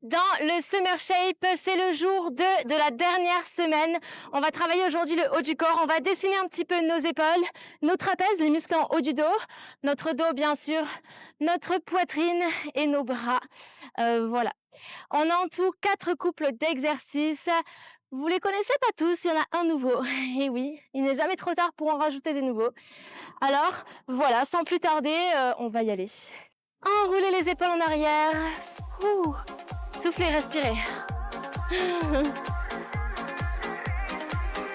dans le Summer Shape. C'est le jour 2 de la dernière semaine. On va travailler aujourd'hui le haut du corps. On va dessiner un petit peu nos épaules, nos trapèzes, les muscles en haut du dos, notre dos bien sûr, notre poitrine et nos bras. Voilà. On a en tout 4 couples d'exercices. Vous les connaissez pas tous, il y en a un nouveau. Et oui, il n'est jamais trop tard pour en rajouter des nouveaux. Alors voilà, sans plus tarder, on va y aller. Enroulez les épaules en arrière. Ouh. Soufflez, respirez.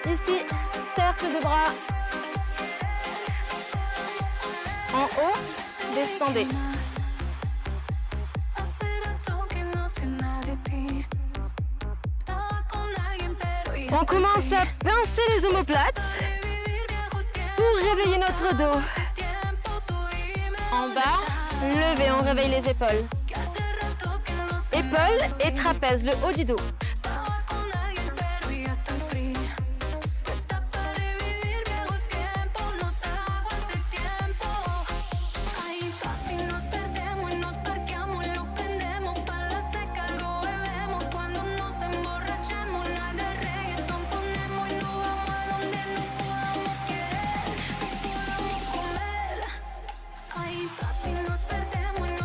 Ici, cercle de bras. En haut, descendez. On commence à pincer les omoplates pour réveiller notre dos. En bas, levez, on réveille les épaules. Épaules et trapèzes, le haut du dos.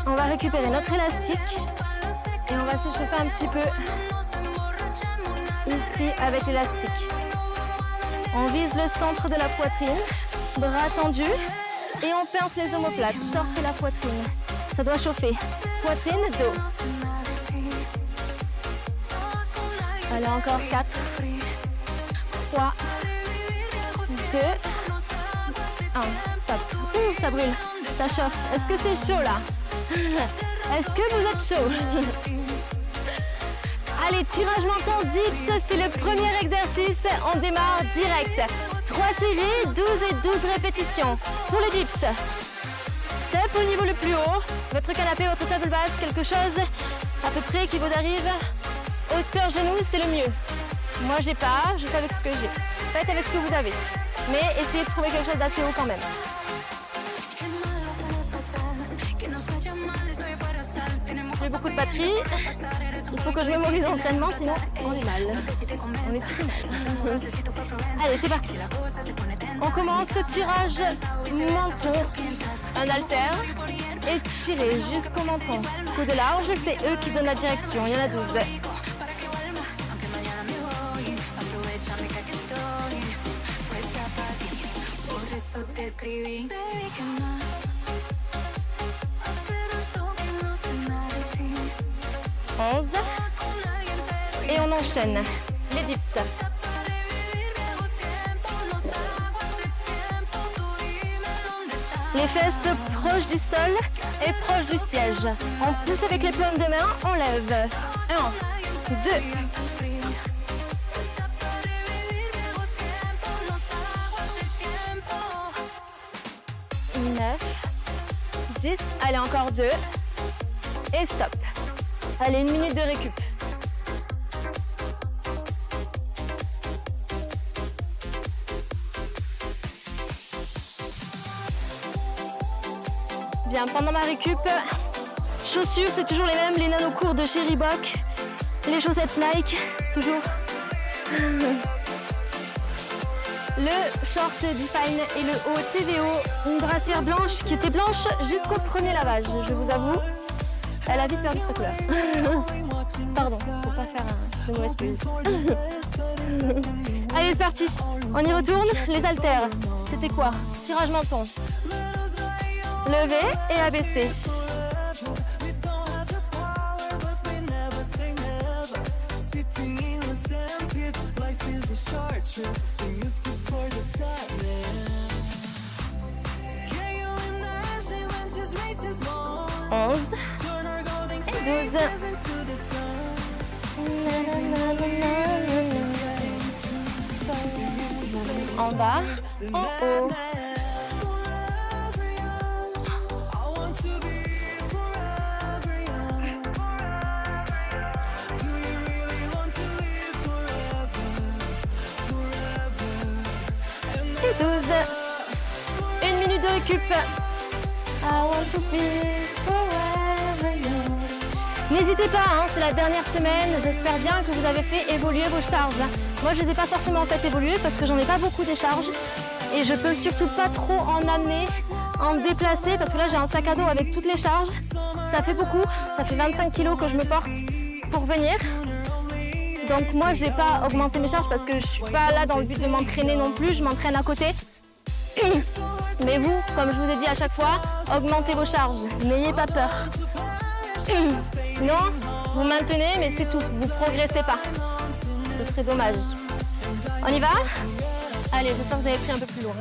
On va récupérer notre élastique et on va s'échauffer un petit peu ici avec l'élastique. On vise le centre de la poitrine, bras tendus et on pince les omoplates. Sortez la poitrine, ça doit chauffer. Poitrine, dos. Allez, encore 4, 3, 2, 1, stop. Ouh, ça brûle, ça chauffe. Est-ce que c'est chaud là? Est-ce que vous êtes chaud? Allez, tirage menton dips, c'est le premier exercice. On démarre direct. 3 séries, 12 et 12 répétitions. Pour le dips, step au niveau le plus haut. Votre canapé, votre table basse, quelque chose à peu près qui vous arrive. Hauteur genou, c'est le mieux. Moi, j'ai pas, je fais avec ce que j'ai. Faites avec ce que vous avez. Mais essayez de trouver quelque chose d'assez haut quand même. J'ai beaucoup de batterie. Il faut que je mémorise l'entraînement, sinon on est mal. On est très mal. Allez, c'est parti. On commence ce tirage menton. Un haltère. Et tirez jusqu'au menton. Coup de large, c'est eux qui donnent la direction. Il y en a 12. Et on enchaîne les dips. Les fesses proches du sol et proches du siège. On pousse avec les paumes de main, on lève. 1, 2. 9, 10. Allez, encore 2. Et stop. Allez, 1 minute de récup. Bien, pendant ma récup, chaussures, c'est toujours les mêmes, les nanocours de chez Reebok, les chaussettes Nike, toujours. Le short Define et le haut TVO, une brassière blanche qui était blanche jusqu'au premier lavage, je vous avoue. Elle a vite perdu sa couleur. Pardon, faut pas faire de mauvaises pubs. Allez, c'est parti. On y retourne. Les haltères. C'était quoi? Tirage menton. Lever et abaisser. Onze. 12. En bas, en haut. Et 12. 1 minute de récup. I want to be forever young. N'hésitez pas, hein, c'est la dernière semaine. J'espère bien que vous avez fait évoluer vos charges. Moi, je ne les ai pas forcément fait évoluer parce que j'en ai pas beaucoup des charges. Et je peux surtout pas trop en amener, en déplacer, parce que là, j'ai un sac à dos avec toutes les charges. Ça fait beaucoup, ça fait 25 kilos que je me porte pour venir. Donc moi, j'ai pas augmenté mes charges parce que je suis pas là dans le but de m'entraîner non plus. Je m'entraîne à côté. Mais vous, comme je vous ai dit à chaque fois, augmentez vos charges. N'ayez pas peur. Sinon, vous maintenez, mais c'est tout. Vous progressez pas. Ce serait dommage. On y va? Allez, j'espère que vous avez pris un peu plus lourd.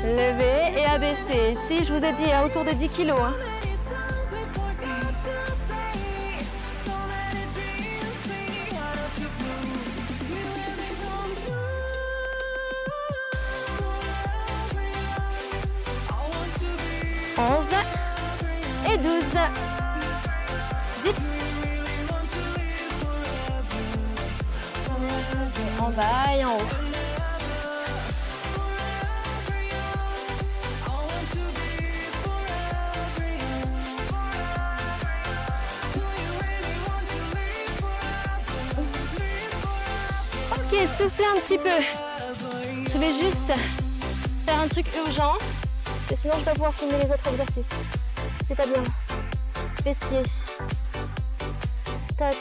Lever et abaisser. Ici, je vous ai dit, autour de 10 kilos. 11 et 12. Dips. En bas et en haut. Ok, soufflez un petit peu. Je vais juste faire un truc urgent. Parce que sinon, je ne vais pas pouvoir filmer les autres exercices. C'est pas bien. Fessiers. Tac.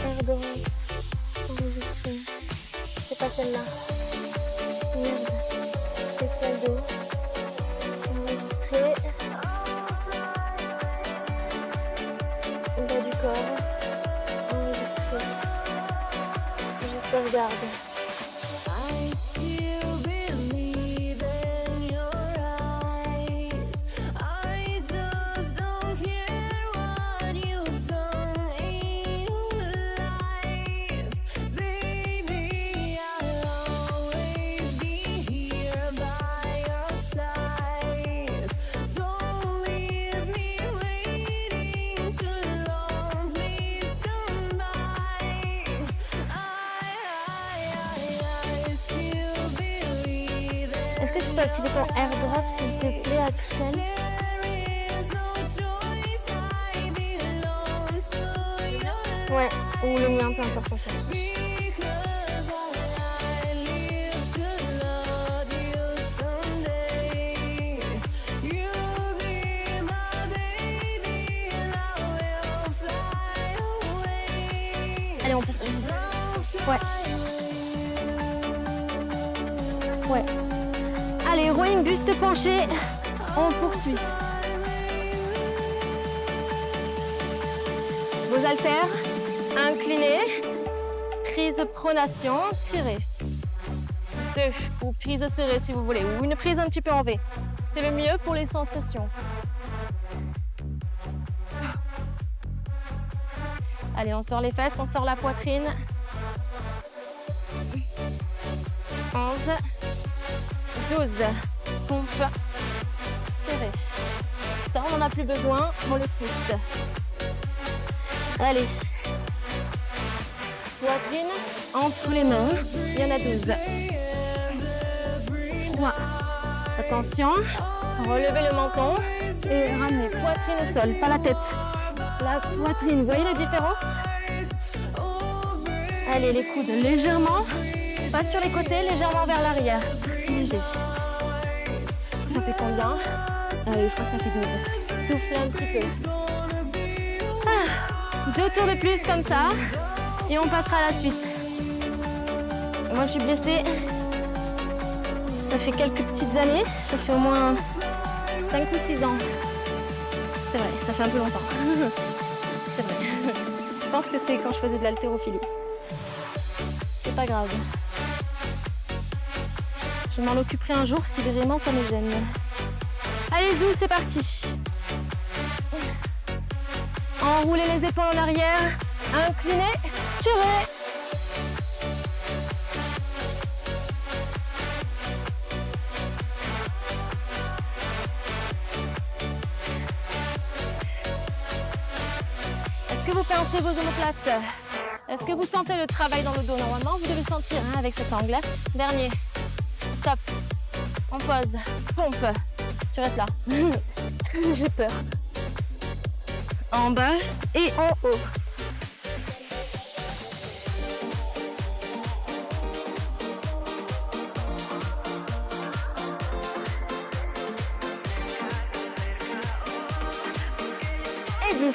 Air droit. Enregistrer. C'est pas celle-là. Merde. Spécial dos. Enregistrer. Au bas du corps. Enregistrer. Je sauvegarde. Est-ce que tu peux activer ton air drop s'il te plaît, Axel? Ouais, ou le mien, peu importe en fait. Allez, on poursuit. Ouais. Ouais. Allez, rowing, buste penché, on poursuit. Vos haltères, inclinés, prise pronation, tirez. 2, ou prise serrée si vous voulez, ou une prise un petit peu en V. C'est le mieux pour les sensations. Allez, on sort les fesses, on sort la poitrine. 11. 12. Pompe. Serré. Ça, on n'en a plus besoin, on le pousse. Allez. Poitrine entre les mains. Il y en a 12. 3. Attention. Relevez le menton et ramenez poitrine au sol, pas la tête. La poitrine, vous voyez la différence? Allez, les coudes légèrement. Pas sur les côtés, légèrement vers l'arrière. Très léger. Ça fait combien? Allez, je crois que ça fait 12. Soufflez un petit peu. 2 tours de plus comme ça. Et on passera à la suite. Moi, je suis blessée. Ça fait quelques petites années. Ça fait au moins 5 ou 6 ans. C'est vrai, ça fait un peu longtemps. C'est vrai. Je pense que c'est quand je faisais de l'haltérophilie. C'est pas grave. Je m'en occuperai un jour si vraiment ça me gêne. Allez, zou, c'est parti. Enroulez les épaules en arrière. Inclinez, tirez. Est-ce que vous pincez vos omoplates? Est-ce que vous sentez le travail dans le dos? Normalement, vous devez sentir avec cet angle. Dernier. Stop. On pose. Pompe. Tu restes là. J'ai peur. en bas et en haut. Et 10.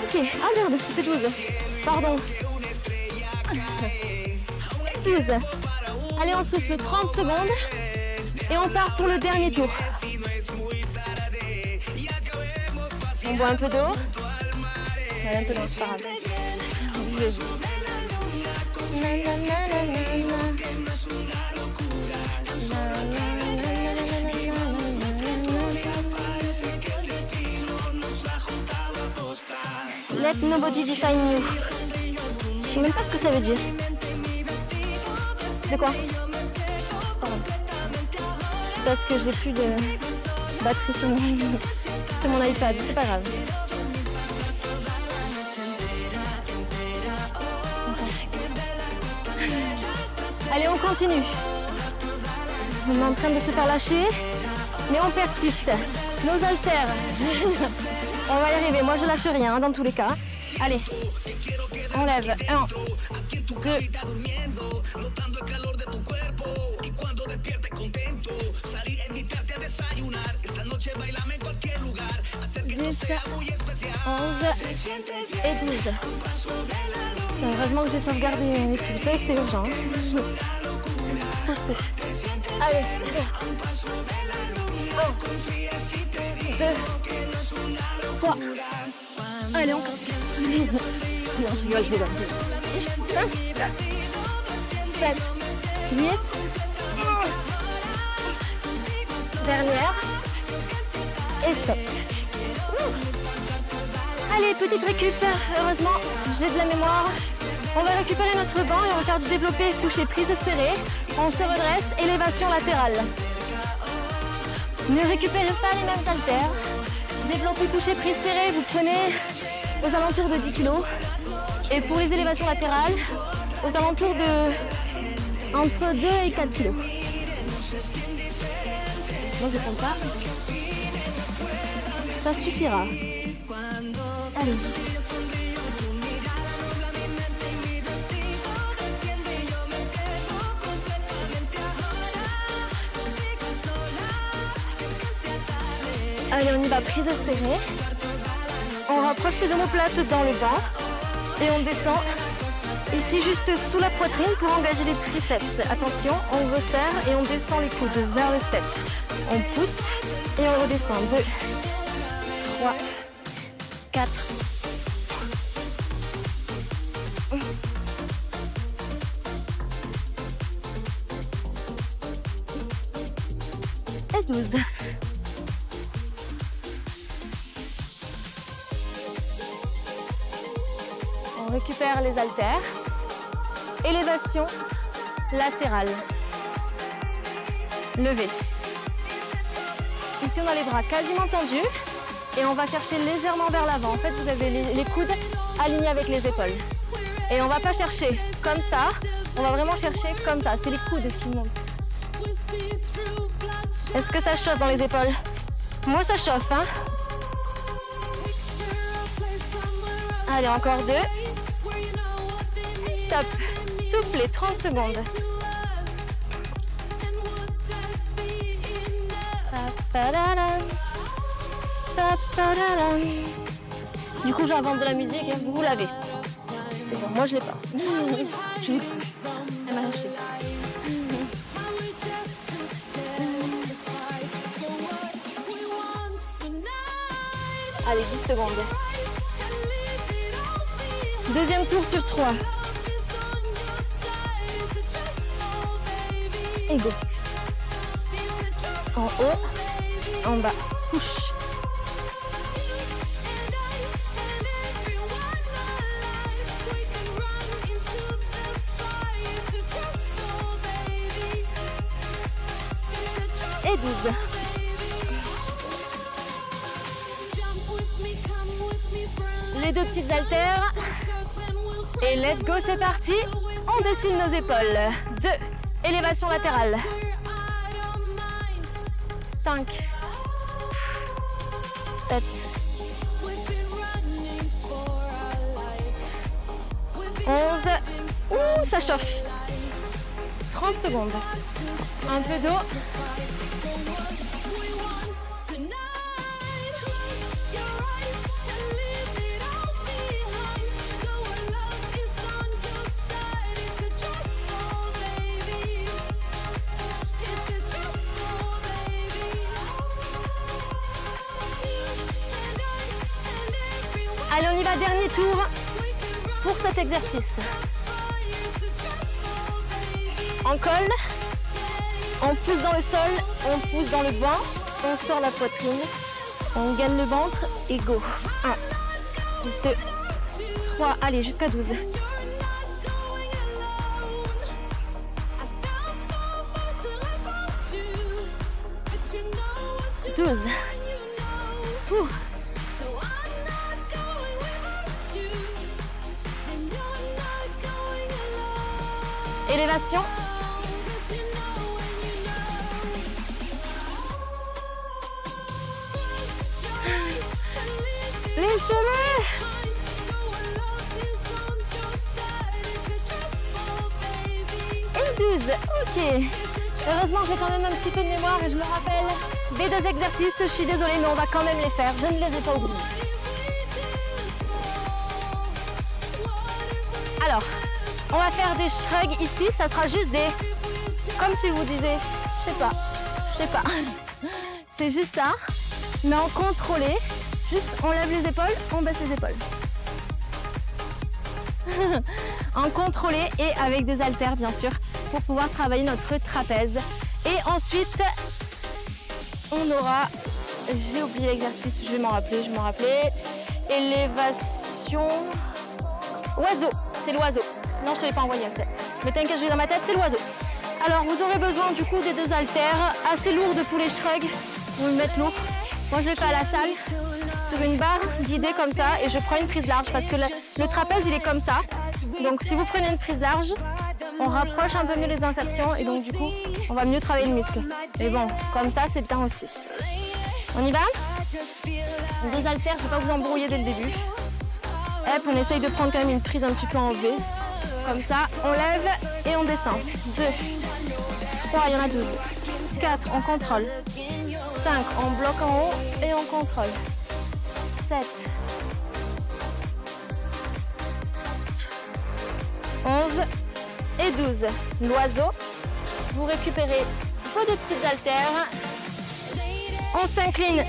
Ok, ah merde, c'était 12. Pardon. 12. Allez, on souffle 30 secondes et on part pour le dernier tour. On boit un peu d'eau. Allez, un peu d'eau, c'est pas grave. Let nobody define you. Je sais même pas ce que ça veut dire. De quoi? C'est pas grave. C'est parce que j'ai plus de batterie sur mon iPad. C'est pas grave. Allez, on continue. On est en train de se faire lâcher, mais on persiste. Nos haltères. On va y arriver. Moi, je lâche rien dans tous les cas. Allez, on lève. 1, 2, 10, 11 et 12. Heureusement que j'ai sauvegardé les trucs. Je savais que c'était urgent. Allez, 1, 2, 3. Allez, encore. Non, je rigole, je rigole. 7, 8. Dernière. Et stop. Allez, petite récup. Heureusement, j'ai de la mémoire. On va récupérer notre banc et on va faire du développé couché prise serrée. On se redresse, élévation latérale. Ne récupérez pas les mêmes haltères. Développé couché prise serrée, vous prenez aux alentours de 10 kg. Et pour les élévations latérales, aux alentours de entre 2 et 4 kg. Donc je vais prendre ça. Ça suffira. Allez. Allez, on y va, prise serrée. On rapproche les omoplates dans le banc et on descend ici juste sous la poitrine pour engager les triceps. Attention, on resserre et on descend les coudes vers le step. On pousse et on redescend. 2, 3, 4. Et 12. On récupère les haltères. Élévation latérale. Levé. Ici, on a les bras quasiment tendus et on va chercher légèrement vers l'avant. En fait, vous avez les coudes alignés avec les épaules. Et on ne va pas chercher comme ça, on va vraiment chercher comme ça. C'est les coudes qui montent. Est-ce que ça chauffe dans les épaules? Moi, ça chauffe, hein? Allez, encore 2. Stop. Soufflez 30 secondes. Du coup, j'invente de la musique et vous l'avez. C'est bon, moi je l'ai pas. Je l'ai pas. Elle m'a lâché. Allez, 10 secondes. Deuxième tour sur 3. Et go. En haut, en bas, push. Et 12. Les deux petites haltères. Et let's go, c'est parti. On dessine nos épaules. 2. Élévation latérale. 5, 7, 11. Ouh, ça chauffe. 30 secondes. Un peu d'eau. Allez, on y va, dernier tour pour cet exercice. On colle, on pousse dans le sol, on pousse dans le banc, on sort la poitrine, on gaine le ventre et go. 1, 2, 3, allez, jusqu'à 12. 12. Ouh. Élévation. Les cheveux. Et 12. Ok. Heureusement, j'ai quand même un petit peu de mémoire et je me rappelle des 2 exercices. Je suis désolée, mais on va quand même les faire. Je ne les ai pas oubliés. Alors, on va faire des shrugs ici. Ça sera juste des... Comme si vous disiez... Je sais pas. C'est juste ça. Mais en contrôlé. Juste, on lève les épaules, on baisse les épaules. En contrôlé et avec des haltères, bien sûr, pour pouvoir travailler notre trapèze. Et ensuite, on aura... J'ai oublié l'exercice, je vais m'en rappeler, Élévation... Oiseau, c'est l'oiseau. Non, je ne te l'ai pas envoyé, Axel. Mais t'inquiète, je l'ai dans ma tête, c'est l'oiseau. Alors, vous aurez besoin du coup des 2 haltères, assez lourdes pour les shrugs. Vous le mettez lourd. Moi, je le fais à la salle, sur une barre guidée comme ça, et je prends une prise large parce que le trapèze, il est comme ça. Donc, si vous prenez une prise large, on rapproche un peu mieux les insertions, et donc du coup, on va mieux travailler le muscle. Mais bon, comme ça, c'est bien aussi. On y va? 2 haltères, je ne vais pas vous embrouiller dès le début. Hop, on essaye de prendre quand même une prise un petit peu en V. Comme ça, on lève et on descend. 2, 3, il y en a 12. 4, on contrôle. 5, on bloque en haut et on contrôle. 7. 11 et 12. L'oiseau. Vous récupérez vos 2 petites haltères. On s'incline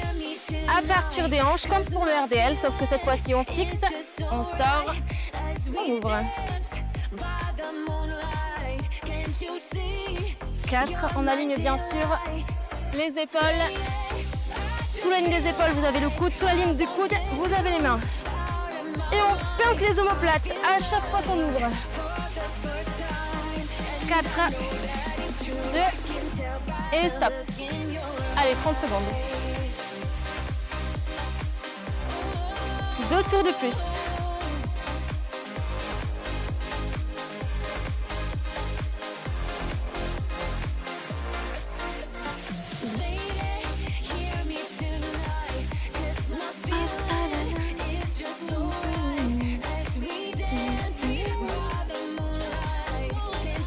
à partir des hanches comme pour le RDL, sauf que cette fois-ci on fixe, on sort, on ouvre. 4, on aligne bien sûr les épaules. Sous la ligne des épaules, vous avez le coude, sous la ligne des coudes, vous avez les mains. Et on pince les omoplates à chaque fois qu'on ouvre. 4, 2 et stop. Allez, 30 secondes. 2 tours de plus.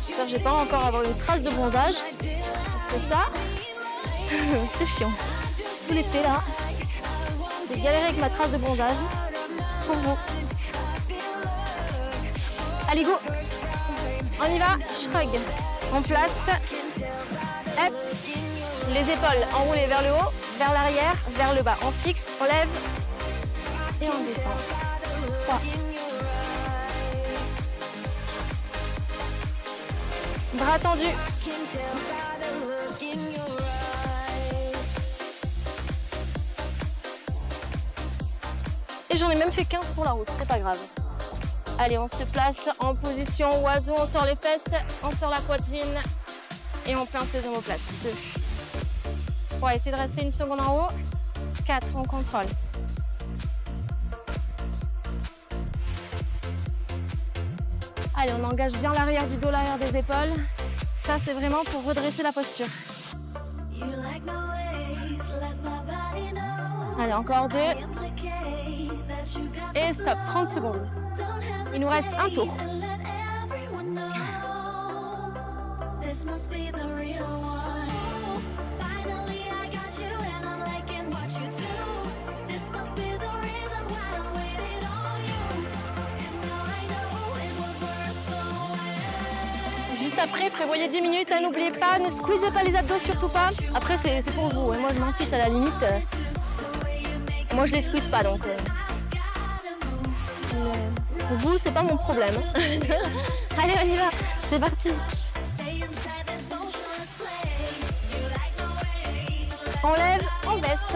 J'espère que je vais pas encore avoir une trace de bronzage. Parce que ça, c'est chiant. Tout l'été là, j'ai galéré avec ma trace de bronzage. Pour vous. Allez, go. On y va, shrug. On place. Hop. Les épaules enroulées vers le haut, vers l'arrière, vers le bas. On fixe, on lève et on descend. 3. Bras tendus. Et j'en ai même fait 15 pour la route, c'est pas grave. Allez, on se place en position oiseau, on sort les fesses, on sort la poitrine et on pince les omoplates. 2, 3, essayez de rester une seconde en haut. 4, on contrôle. Allez, on engage bien l'arrière du dos, l'arrière des épaules. Ça, c'est vraiment pour redresser la posture. Allez, encore 2. Et stop, 30 secondes. Il nous reste un tour. Juste après, prévoyez 10 minutes, hein, n'oubliez pas, ne squeezez pas les abdos, surtout pas. Après, c'est pour vous, hein. Moi je m'en fiche à la limite. Moi je les squeeze pas, donc... Vous, c'est pas mon problème. Allez, on y va, c'est parti. On lève, on baisse.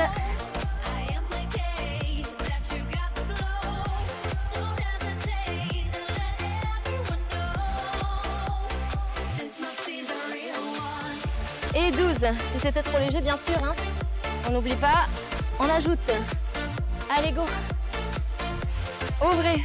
Et 12, si c'était trop léger, bien sûr. Hein. On n'oublie pas, on ajoute. Allez, go. Ouvrez.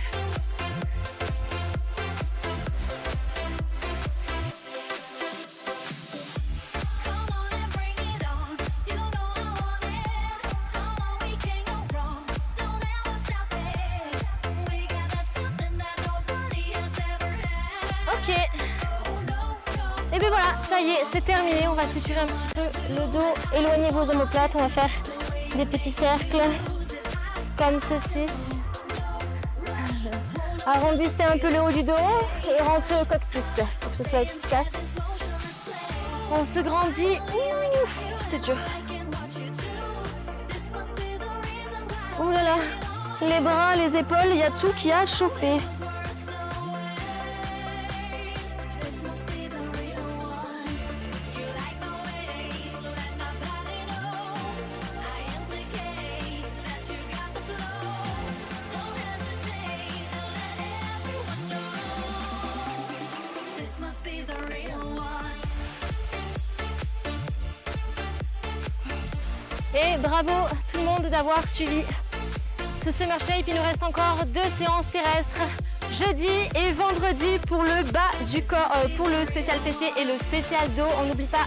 Ok. Et bien voilà, ça y est, c'est terminé. On va s'étirer un petit peu le dos. Éloignez vos omoplates. On va faire des petits cercles comme ceci. Arrondissez un peu le haut du dos et rentrez au coccyx pour que ce soit efficace. On se grandit. C'est dur. Ouh là là. Les bras, les épaules, il y a tout qui a chauffé. Et bravo tout le monde d'avoir suivi ce Summer Shape. Il nous reste encore 2 séances terrestres, jeudi et vendredi pour le bas du corps, pour le spécial fessier et le spécial dos. On n'oublie pas,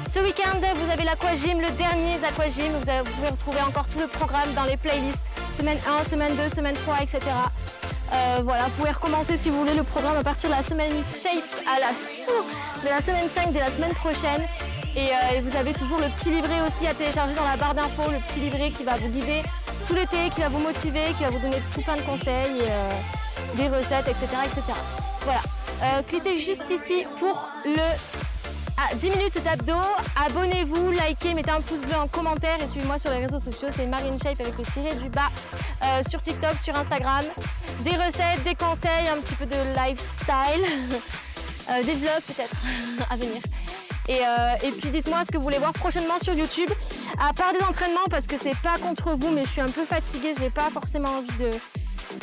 ce week-end vous avez l'aquagym, le dernier aquagym. Vous pouvez retrouver encore tout le programme dans les playlists, semaine 1, semaine 2, semaine 3, etc. Voilà, vous pouvez recommencer si vous voulez le programme à partir de la semaine Shape de la semaine 5 de la semaine prochaine. Et vous avez toujours le petit livret aussi à télécharger dans la barre d'infos, le petit livret qui va vous guider tout l'été, qui va vous motiver, qui va vous donner tout plein de conseils, des recettes, etc. etc. Voilà, cliquez juste ici pour le 10 minutes d'abdos. Abonnez-vous, likez, mettez un pouce bleu en commentaire et suivez-moi sur les réseaux sociaux. C'est Marine Shape avec le tiré du bas sur TikTok, sur Instagram. Des recettes, des conseils, un petit peu de lifestyle, des vlogs peut-être à venir. Et puis dites-moi ce que vous voulez voir prochainement sur YouTube, à part des entraînements, parce que c'est pas contre vous, mais je suis un peu fatiguée, j'ai pas forcément envie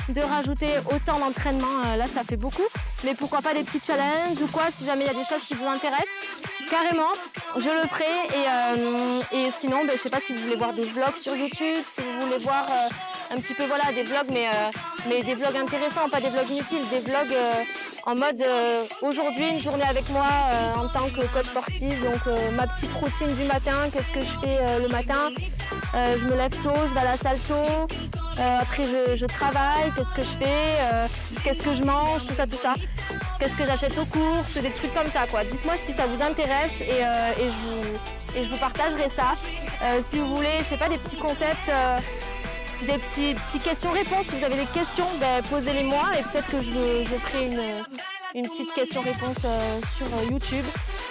de rajouter autant d'entraînement, là ça fait beaucoup. Mais pourquoi pas des petits challenges ou quoi, si jamais il y a des choses qui vous intéressent, carrément, je le ferai. Et sinon, je sais pas si vous voulez voir des vlogs sur YouTube, si vous voulez voir un petit peu voilà, des vlogs, mais des vlogs intéressants, pas des vlogs inutiles, des vlogs en mode aujourd'hui une journée avec moi en tant que coach sportif, donc ma petite routine du matin, qu'est-ce que je fais le matin, je me lève tôt, je vais à la salle tôt, après je travaille, qu'est-ce que je fais, qu'est-ce que je mange, tout ça, qu'est-ce que j'achète aux courses, des trucs comme ça quoi. Dites-moi si ça vous intéresse et je vous partagerai ça. Si vous voulez, je sais pas, des petits concepts, des petits questions-réponses. Si vous avez des questions, posez-les moi et peut-être que je ferai une petite question-réponse sur YouTube.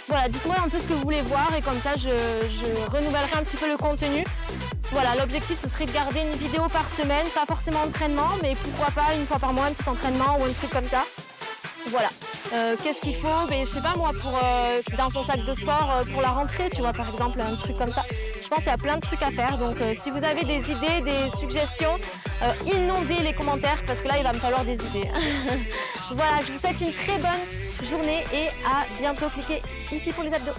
Voilà, dites-moi un peu ce que vous voulez voir et comme ça je renouvellerai un petit peu le contenu. Voilà, l'objectif ce serait de garder une vidéo par semaine, pas forcément entraînement, mais pourquoi pas une fois par mois un petit entraînement ou un truc comme ça. Voilà. Qu'est-ce qu'il faut? Je sais pas moi, pour dans son sac de sport pour la rentrée, tu vois, par exemple, un truc comme ça. Je pense qu'il y a plein de trucs à faire. Donc si vous avez des idées, des suggestions, inondez les commentaires parce que là il va me falloir des idées. Voilà, je vous souhaite une très bonne journée et à bientôt. Cliquez ici pour les abdos.